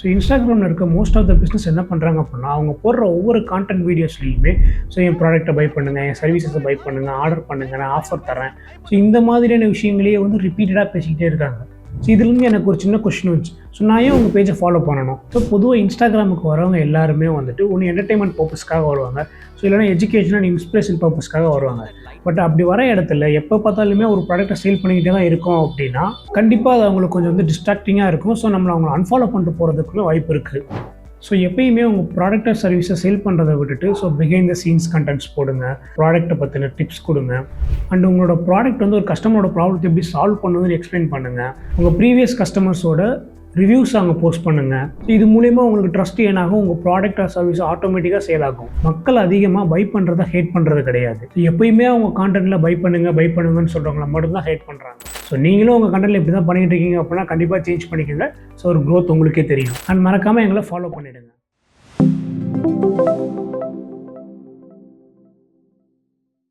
So இன்ஸ்டாகிராமில் இருக்க most of the business என்ன பண்ணுறாங்க அப்படின்னா, அவங்க போடுற ஒவ்வொரு கான்டென்ட் வீடியோஸ்லையுமே ஸோ என் ப்ராடக்ட்டை பை பண்ணுங்கள், என் சர்வீசஸை பை பண்ணுங்கள், ஆர்டர் பண்ணுங்கள், நான் ஆஃபர் தரேன். ஸோ இந்த மாதிரியான விஷயங்களையே வந்து ரிப்பீட்டடாக பேசிக்கிட்டே இருக்காங்க. ஸோ இதுலேருந்து எனக்கு ஒரு சின்ன கொஸ்டின் வந்துச்சு. ஸோ நான் ஏன் உங்கள் பேஜை ஃபாலோ பண்ணணும்? ஸோ பொதுவாக இன்ஸ்டாகிராமுக்கு வரவங்க எல்லாருமே வந்துட்டு ஒன்று என்டர்டைன்மெண்ட் பர்பஸ்க்காக வருவாங்க, ஸோ இல்லைனா எஜுகேஷன் அண்ட் இன்ஸ்பிரேஷன் பர்பஸ்க்காக வருவாங்க. பட் அப்படி வர இடத்துல எப்போ பார்த்தாலுமே ஒரு ப்ராடக்ட்டை சேல் பண்ணிக்கிட்டே தான் இருக்கோம் அப்படின்னா கண்டிப்பாக அது அவங்களுக்கு கொஞ்சம் வந்து டிஸ்ட்ராக்டிங்காக இருக்கும். ஸோ நம்மளை அவங்களை அன்ஃபாலோ பண்ணிட்டு போகிறதுக்குள்ள வாய்ப்பு இருக்குது. ஸோ எப்பயுமே உங்கள் ப்ராடக்ட் சர்வீஸை சேல் பண்ணுறதை விட்டுட்டு so behind the scenes contents போடுங்க, ப்ராடக்ட்டை பற்றின டிப்ஸ் கொடுங்க, அண்ட் உங்களோட ப்ராடக்ட் வந்து ஒரு கஸ்டமரோட ப்ராப்ளத்தை எப்படி சால்வ் பண்ணுவதுன்னு எக்ஸ்பிளைன் பண்ணுங்கள். உங்கள் ப்ரீவியஸ் கஸ்டமர்ஸோட ரிவ்யூஸ் அங்கே போஸ்ட் பண்ணுங்கள். இது மூலிமா உங்களுக்கு ட்ரஸ்ட் ஏனாகும், உங்கள் ப்ராடக்ட் ஆர் சர்வீஸ் ஆட்டோமேட்டிக்காக சேல் ஆகும். மக்கள் அதிகமாக பை பண்ணுறதை ஹேட் பண்ணுறது கிடையாது. எப்பயுமே அவங்க கான்டென்ட்டில் பை பண்ணுங்கன்னு சொல்கிறவங்கள மட்டும்தான் ஹேட் பண்ணுறாங்க. ஸோ நீங்களும் உங்கள் கண்டென்ட்டில் இப்படி தான் பண்ணிகிட்டு இருக்கீங்க அப்படின்னா கண்டிப்பாக சேஞ்ச் பண்ணிக்கோங்க. ஸோ ஒரு க்ரோத் உங்களுக்கே தெரியும். அண்ட் மறக்காமல் எங்களை ஃபாலோ பண்ணிவிடுங்க.